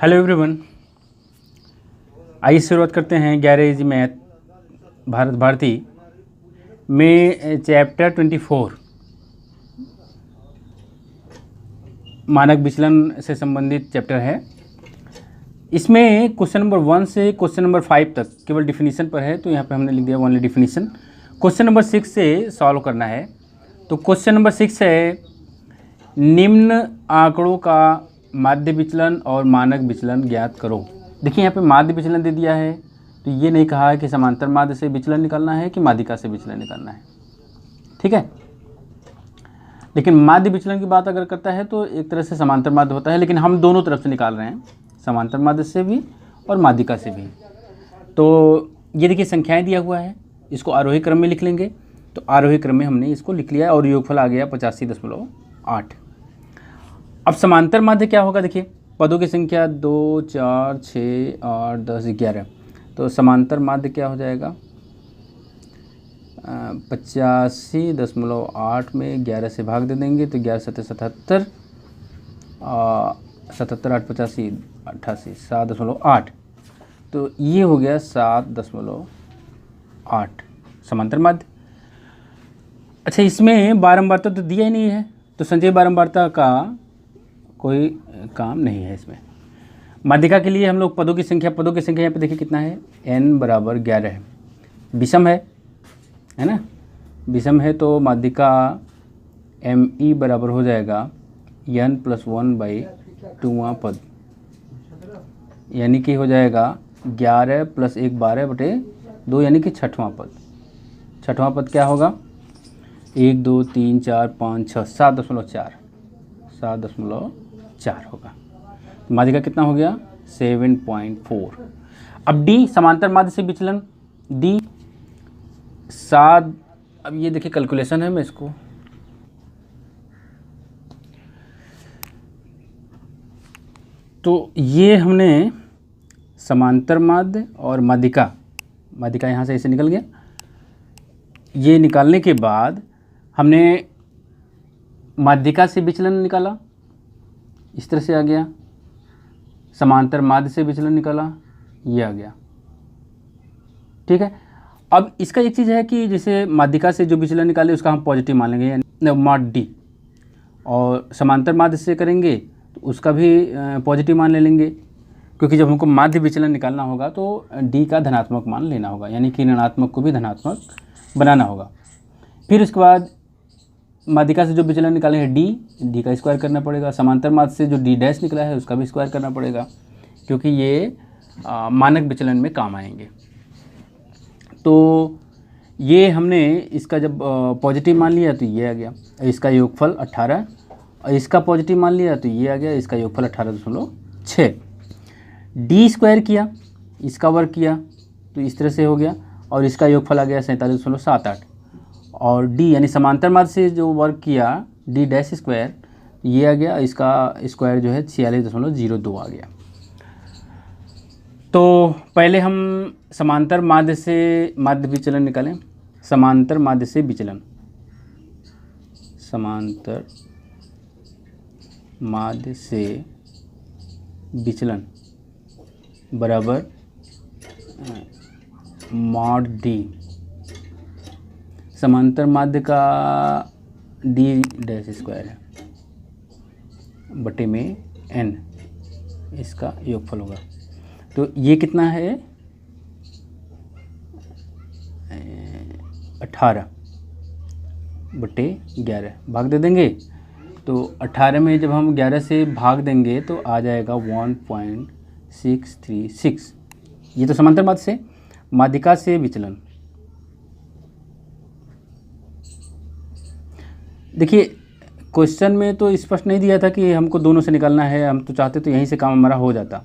Hello everyone, आइए शुरुआत करते हैं 11 मैथ भारत भारती में चैप्टर 24 मानक विचलन से संबंधित चैप्टर है। इसमें क्वेश्चन नंबर 1 से क्वेश्चन नंबर 5 तक केवल डिफिनीशन पर है, तो यहाँ पे हमने लिख दिया ओनली डिफिनीशन। क्वेश्चन नंबर 6 से सॉल्व करना है। तो क्वेश्चन नंबर 6 है, निम्न आंकड़ों का माध्य विचलन और मानक विचलन ज्ञात करो। देखिए यहाँ पे माध्य विचलन दे दिया है, तो ये नहीं कहा है कि समांतर माध्य से विचलन निकालना है कि माध्यिका से विचलन निकालना है, ठीक है। लेकिन माध्य विचलन की बात अगर करता है तो एक तरह से समांतर माध्य होता है, लेकिन हम दोनों तरफ से निकाल रहे हैं, समांतर माध्य से भी और माध्यिका से भी। तो ये देखिए संख्याएं दिया हुआ है, इसको आरोही क्रम में लिख लेंगे। तो आरोही क्रम में हमने इसको लिख लिया और योगफल आ गया 85.8। अब समांतर माध्य क्या होगा, देखिए पदों की संख्या 2, 4, 6, 8, 10, 11। तो समांतर माध्य क्या हो जाएगा, 85.8 में 11 से भाग दे देंगे तो 11 7 77, 77 8 85 88, 7.8। तो ये हो गया 7.8 समांतर माध्य। अच्छा, इसमें बारंबारता तो दिया ही नहीं है, तो संचयी बारंबारता का कोई काम नहीं है इसमें। माध्यिका के लिए हम लोग पदों की संख्या यहाँ पे देखिए कितना है, n बराबर 11 है। विषम है ना, विषम है तो माध्यिका me बराबर हो जाएगा n + 1/2वां पद, यानी कि हो जाएगा 11 + 1 12/2, यानी कि छठवां पद। छठवां पद क्या होगा, 1 2 3 4 5 6 7.4 होगा। माध्यिका कितना हो गया, 7.4। अब डी समांतर माध्य से विचलन, डी 7। अब ये देखिए कैलकुलेशन है, मैं इसको तो ये हमने समांतर माध्य और माध्यिका यहाँ से ऐसे निकल गया। ये निकालने के बाद हमने माध्यिका से विचलन निकाला, इस तरह से आ गया। समांतर माध्य से विचलन निकाला, ये आ गया, ठीक है। अब इसका एक चीज़ है कि जैसे माध्यिका से जो विचलन निकाले उसका हम पॉजिटिव मान लेंगे, यानी मॉड डी, और समांतर माध्य से करेंगे तो उसका भी पॉजिटिव मान ले लेंगे, क्योंकि जब हमको माध्य विचलन निकालना होगा तो डी का धनात्मक मान लेना होगा, यानी कि ऋणात्मक को भी धनात्मक बनाना होगा। फिर उसके बाद माध्यिका से जो विचलन निकाले हैं डी का स्क्वायर करना पड़ेगा। समांतर माध्य से जो डी डैश निकला है उसका भी स्क्वायर करना पड़ेगा, क्योंकि ये मानक विचलन में काम आएंगे। तो ये हमने इसका जब पॉजिटिव मान लिया तो ये आ गया, इसका योगफल 18, और इसका पॉजिटिव मान लिया तो ये आ गया, इसका योगफल 18.6। डी स्क्वायर किया, इसका वर्ग किया तो इस तरह से हो गया, और इसका योगफल आ गया 47.78। और डी यानी समांतर माध्य से जो वर्ग किया डी डैश स्क्वायर, ये आ गया, इसका स्क्वायर जो है 46.02 आ गया। तो पहले हम समांतर माध्य से माध्य विचलन निकालें। समांतर माध्य से विचलन, समांतर माध्य से विचलन बराबर मॉड डी, समांतर माध्य का डी डैश स्क्वायर है बटे में n, इसका योगफल होगा। तो ये कितना है, 18/11 भाग दे देंगे। तो 18 में जब हम 11 से भाग देंगे तो आ जाएगा 1.636। ये तो समांतर माध्य से। माध्यिका से विचलन, देखिए क्वेश्चन में तो स्पष्ट नहीं दिया था कि हमको दोनों से निकालना है, हम तो चाहते तो यहीं से काम हमारा हो जाता,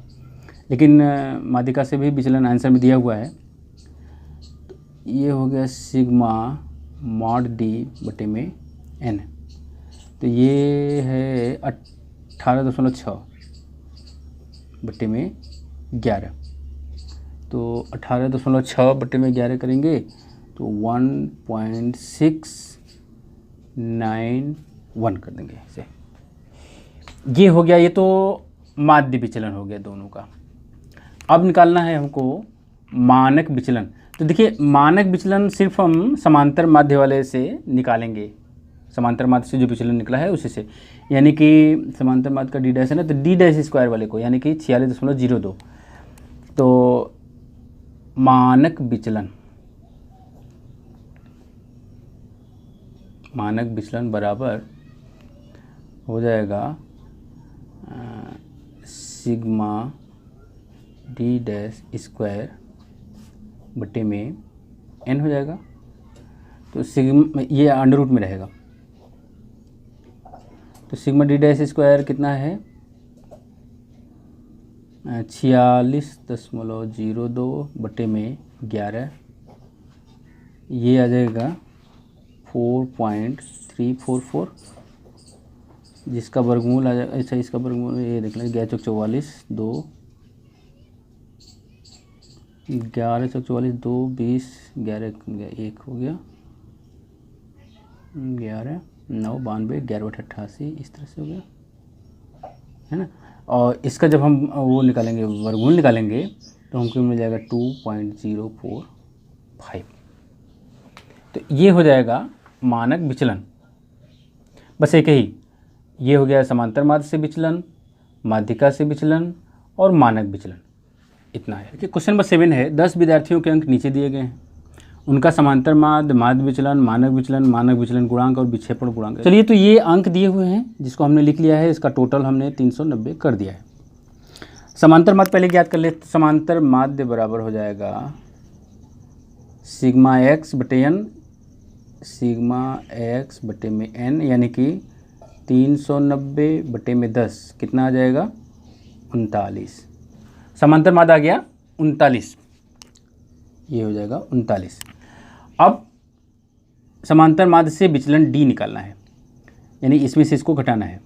लेकिन माध्यिका से भी विचलन आंसर में दिया हुआ है। तो ये हो गया सिग्मा मॉड डी बटे में n, तो ये है 18.6 बटे में 11। तो 18.6 बटे में 11 करेंगे तो 1.691 कर देंगे इसे। ये हो गया, ये तो माध्य विचलन हो गया दोनों का। अब निकालना है हमको मानक विचलन। तो देखिए मानक विचलन सिर्फ हम समांतर माध्य वाले से निकालेंगे, समांतर माध्य से जो विचलन निकला है उसी से, यानी कि समांतर माध्य का डी डैश है ना, तो डी डैश स्क्वायर वाले को, यानी कि 46.02। तो मानक विचलन, मानक विचलन बराबर हो जाएगा सिग्मा डी डैश स्क्वायर बटे में n हो जाएगा। तो सिग्मा ये अंडर रूट में रहेगा, तो सिग्मा डी डैश स्क्वायर कितना है 46.02 बटे में 11, ये आ जाएगा 4.344, जिसका वर्गमूल आ जाएगा। अच्छा इसका वर्गमूल ये देख लें, 11 चौक 44, 2 11 चौक 44, 2 20 11 1 हो गया, 11 9 92 11 बटे 88, इस तरह से हो गया, है ना। और इसका जब हम वो निकालेंगे, वर्गमूल निकालेंगे, तो हमको मिल जाएगा 2.045। तो ये हो जाएगा मानक विचलन। बस एक ही, ये हो गया समांतर माध्य से विचलन, माध्यिका से विचलन और मानक विचलन, इतना है। कि क्वेश्चन नंबर 7 है, 10 विद्यार्थियों के अंक नीचे दिए गए हैं, उनका समांतर माध्य, माध्य विचलन, मानक विचलन गुणांक और विक्षेपण गुणांक। चलिए तो ये अंक दिए हुए हैं जिसको हमने लिख लिया है, इसका टोटल हमने 390 कर दिया है। समांतर माध्य पहले ज्ञात कर ले, तो समांतर माध्य बराबर हो जाएगा सिग्मा एक्स बटे एन, सिग्मा एक्स बटे में एन, यानी कि 390 बटे में 10 कितना आ जाएगा 39। समांतर माध्य आ गया 39, ये हो जाएगा 39। अब समांतर माध्य से विचलन डी निकालना है, यानी इसमें से इसको घटाना है।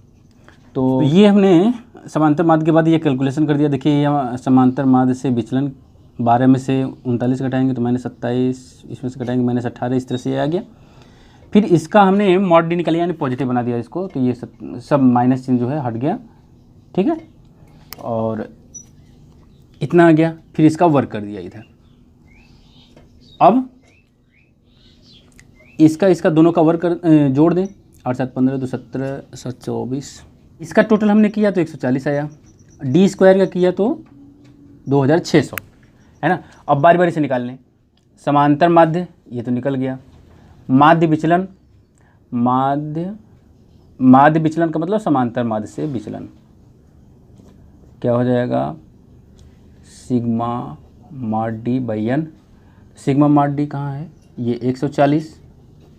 तो ये हमने समांतर माध्य के बाद ये कैलकुलेशन कर दिया। देखिए ये समांतर माध्य से विचलन 12 में से 39 घटाएंगे तो -27, इसमें से घटाएंगे -18, इस तरह से ये आ गया। फिर इसका हमने मॉड डी निकाला, यानी पॉजिटिव बना दिया इसको, तो ये सब माइनस चिन्ह जो है हट गया, ठीक है, और इतना आ गया। फिर इसका वर्क कर दिया इधर। अब इसका दोनों का वर्क जोड़ दें, 8 7 15 2 17 7 24, इसका टोटल हमने किया तो 140 आया। डी स्क्वायर का किया तो 2600, है ना। अब बारी बारी से निकाल लें। समांतर माध्य ये तो निकल गया, माध्य विचलन, माध्य विचलन का मतलब समांतर माध्य से विचलन, क्या हो जाएगा सिग्मा माड डी बाई एन। सिग्मा माड डी कहाँ है, ये 140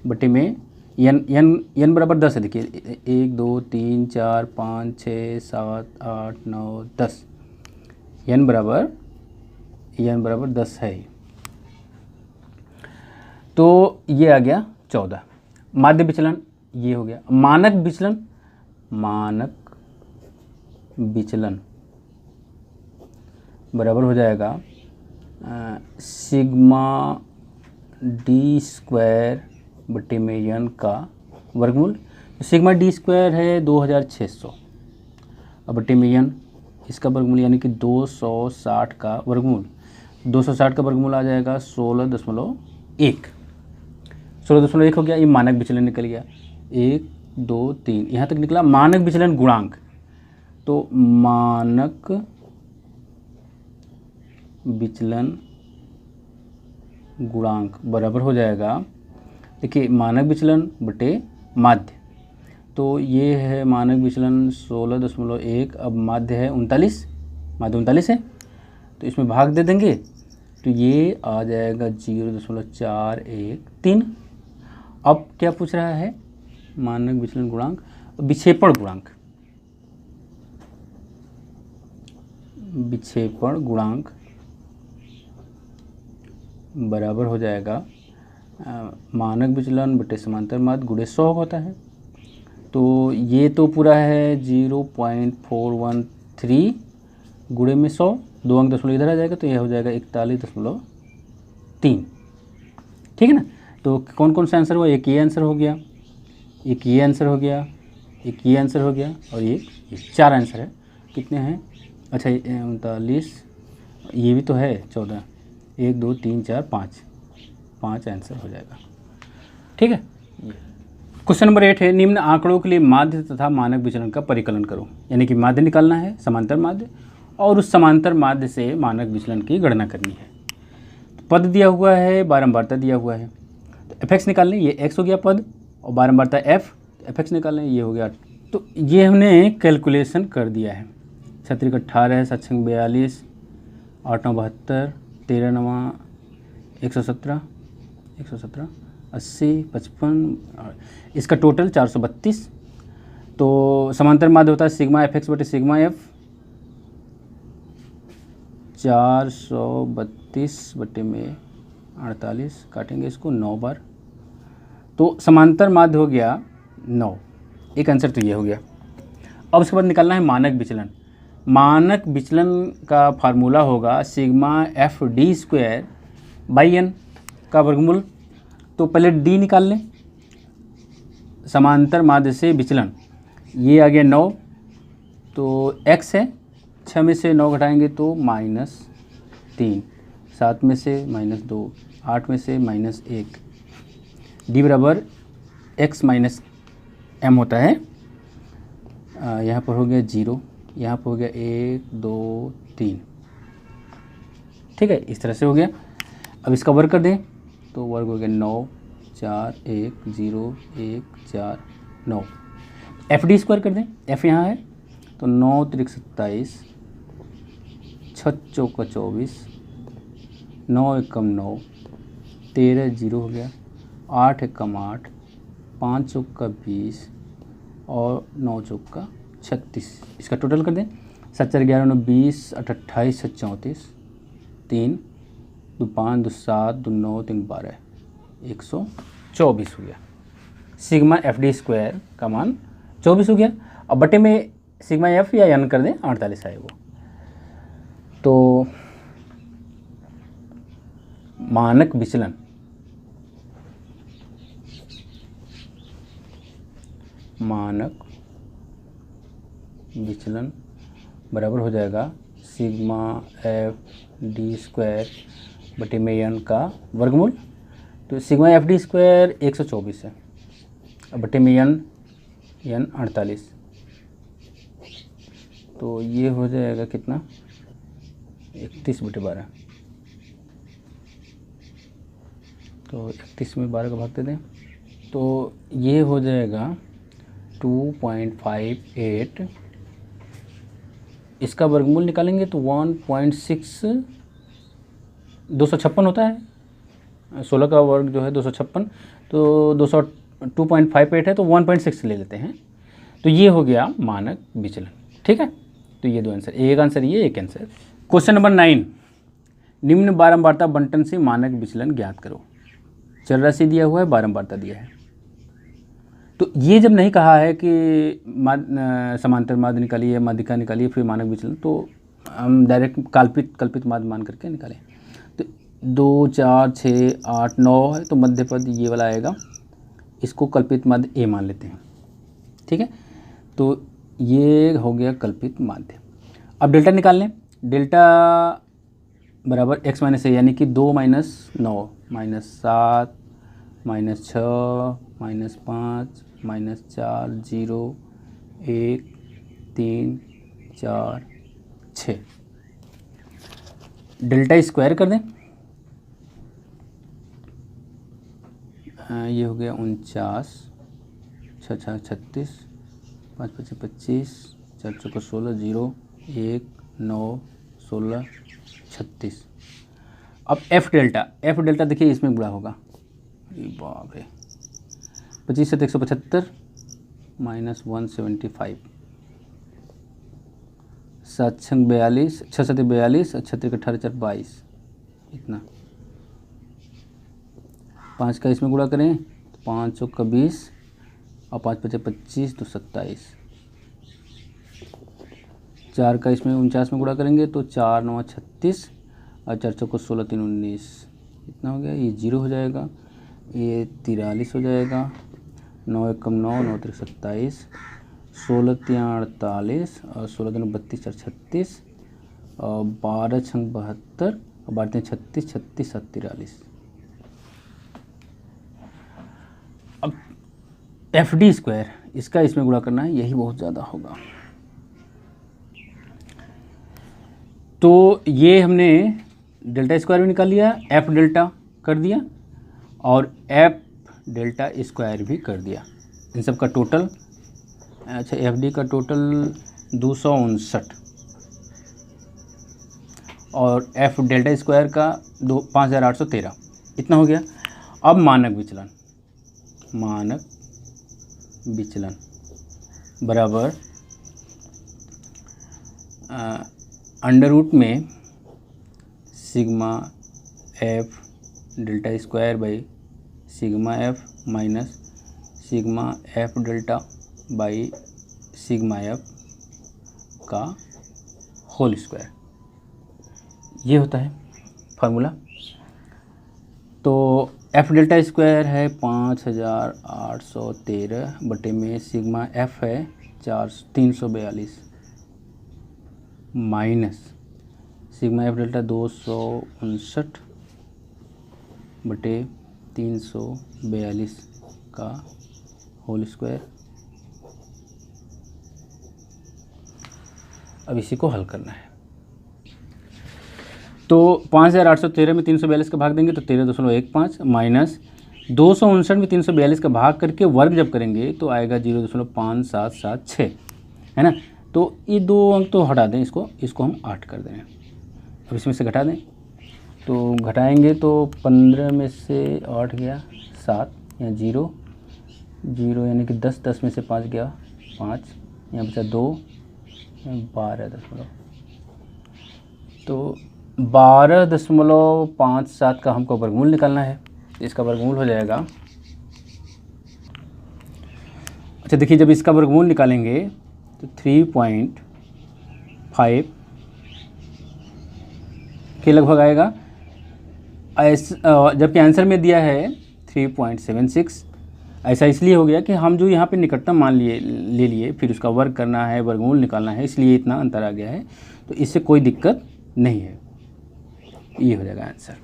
बटे में एन बराबर 10 है। देखिए 1 2 3 4 5 6 7 8 9 10, एन बराबर 10 है, तो ये आ गया 14। माध्य विचलन ये हो गया। मानक विचलन बराबर हो जाएगा सिग्मा डी स्क्वायर बटे में एन का वर्गमूल। सिग्मा डी स्क्वायर है 2600 और बटे में एन, इसका वर्गमूल यानी कि 260 का वर्गमूल। 260 का वर्गमूल आ जाएगा 16.1, 16.1 हो गया। ये मानक विचलन निकल गया, 1 2 3 यहाँ तक निकला। मानक विचलन गुणांक, तो मानक विचलन गुणांक बराबर हो जाएगा, देखिए मानक विचलन बटे माध्य, तो ये है मानक विचलन 16.1, अब माध्य है 39, माध्य 39 है, तो इसमें भाग दे देंगे तो ये आ जाएगा 0.413। अब क्या पूछ रहा है, मानक विचलन गुणांक, विक्षेपण गुणांक बराबर हो जाएगा मानक विचलन बटे समांतर माध्य गुणे 100 होता है, तो ये तो पूरा है 0.413 गुणे में 100, 2 अंक दशमलव इधर आ जाएगा, तो यह हो जाएगा 41.3, ठीक है ना। तो कौन कौन सा आंसर हुआ, एक ये आंसर हो गया, एक ये आंसर हो गया, एक ये आंसर हो गया और ये 4 आंसर है। कितने हैं, अच्छा 39, ये भी तो है 14, 1 2 3 4 5, 5 आंसर हो जाएगा। ठीक है। क्वेश्चन नंबर 8 है, निम्न आंकड़ों के लिए माध्य तथा मानक विचलन का परिकलन करो। यानी कि माध्य निकालना है, समांतर माध्य, और उस समांतर माध्य से मानक विचलन की गणना करनी है। पद दिया हुआ है, बारंबारता दिया हुआ है, तो एफ एक्स निकाल लें, ये एक्स हो गया पद, और बारंबारता एफ, एफ एक्स निकाल लें, ये हो गया। तो ये हमने कैलकुलेशन कर दिया है। 36 18, 7 6 42, 8 9 72, 13 9 117, 80 55, इसका टोटल 432। तो समांतर माध्य होता है सिग्मा एफ एक्स बटे सिग्मा एफ, 432 बटे में 48, काटेंगे इसको 9 बार, तो समांतर माध्य हो गया 9। एक आंसर तो ये हो गया। अब उसके बाद निकालना है मानक विचलन। मानक विचलन का फार्मूला होगा sigma F D square by N का वर्गमूल। तो पहले डी निकाल लें, समांतर माध्य से विचलन, ये आ गया 9, तो x है, 6 में से 9 घटाएंगे तो -3, 7 में से -2, 8 में से -1, डी बराबर x माइनस m होता है। यहाँ पर हो गया 0, यहाँ पर हो गया 1 2 3, ठीक है, इस तरह से हो गया। अब इसका वर्ग कर दें तो वर्ग हो गया 9 4 1 0 1 4 9। एफ डी स्क्वायर कर दें, एफ यहाँ है तो 9 त्रिक 27, 6 चौका 24, 9 एकम 9, 13 0 हो गया, 8 एकम 8, 5 चौका 20 और 9 चौका 36। इसका टोटल कर दें, 7 4 11 9 20 8 28 34, 3 2 5 2 7 2 9 3 12, 124 हो गया। सिग्मा एफ डी स्क्वायर का मान 24 हो गया। अब बटे में सिग्मा एफ या एन कर दें, 48 आए वो। तो मानक विचलन बराबर हो जाएगा सिग्मा एफ डी स्क्वायर बटे में एन का वर्गमूल। तो सिग्मा एफ डी स्क्वायर 124 है, अब बटे में एन 48, तो ये हो जाएगा कितना, 31 बटे 12। तो 31 में 12 का भाग दे दें तो ये हो जाएगा 2.58। इसका वर्गमूल निकालेंगे तो 1.6, 256 होता है, 16 का वर्ग जो है 256, तो 258 है तो 1.6 ले लेते हैं। तो ये हो गया मानक विचलन। ठीक है, तो ये दो आंसर, एक आंसर ये, एक आंसर। क्वेश्चन नंबर 9, निम्न बारंबारता बंटन से मानक विचलन ज्ञात करो। चल राशि दिया हुआ है, बारंबारता दिया है। तो ये जब नहीं कहा है कि समांतर माध्य निकालिए, माध्यिका निकालिए, फिर मानक विचलन, तो हम डायरेक्ट कल्पित माध्य मान करके निकालें। तो 2 4 6 8 9 है तो मध्य पद ये वाला आएगा, इसको कल्पित माध्य ए मान लेते हैं। ठीक है, तो ये हो गया कल्पित माध्य। अब डेल्टा निकाल लें, डेल्टा बराबर x माइनस ए, यानी कि 2 - 9 -7 -6 -5 -4 0 1 3 4 6। डेल्टा स्क्वायर कर दें, ये हो गया 49, 6 6 36, 5 5 25, 4 4 16 0 1 9 16 36। अब एफ डेल्टा देखिए इसमें बुरा होगा, बाप रे, 25 7 175 -175, 7 6 42, 6 7 42, 36 18 4 22, इतना। 5 का इसमें गुणा करें तो 5 चौका 20 और 5 5 25 तो 27। 4 का इसमें 49 में गुणा करेंगे तो 4 9 36 और 4 चौका 16 3 19, इतना हो गया। ये 0 हो जाएगा, ये 43 हो जाएगा, 9 एकम 9 9 3 27, 16 तियाँ 48 और 16 दूनी 32 और 36 और 12 छंग 72 और 12 तियाँ 36, 36 और 43। अब FD² इसका इसमें गुणा करना है, यही बहुत ज़्यादा होगा। तो ये हमने डेल्टा² भी निकाल लिया, F डेल्टा कर दिया और F डेल्टा² भी कर दिया। इन सब का टोटल, अच्छा FD का टोटल 259 और F डेल्टा² का 5813, इतना हो गया। अब मानक विचलन बराबर अंडर रूट में sigma F delta by sigma F minus sigma F delta by sigma F का होल स्क्वायर, ये होता है फार्मूला। तो F डेल्टा² है 5813 बटे में सिग्मा F है 342 माइनस सिग्मा F डेल्टा 259 बटे 342 का होल स्क्वायर। अब इसी को हल करना है। तो 5813 में 342 का भाग देंगे तो 13.15 माइनस 259 में 342 का भाग करके वर्ग जब करेंगे तो आएगा 0.5776, है ना। तो ये दो अंक तो हटा दें, इसको हम 8 कर दें। अब इसमें से घटा दें, तो घटाएंगे तो 15 में से 8 गया 7, यहाँ 0 यानी कि 10 में से 5 गया 5, यहाँ बचा 2, 12 तो 12.57 का हमको वर्गमूल निकालना है। इसका वर्गमूल हो जाएगा, अच्छा देखिए जब इसका वर्गमूल निकालेंगे तो 3.5 के लगभग आएगा, जबकि आंसर में दिया है 3.76। ऐसा इसलिए हो गया कि हम जो यहाँ पे निकटतम मान ले लिए, फिर उसका वर्ग करना है, वर्गमूल निकालना है, इसलिए इतना अंतर आ गया है। तो इससे कोई दिक्कत नहीं है, ये हो जाएगा आंसर।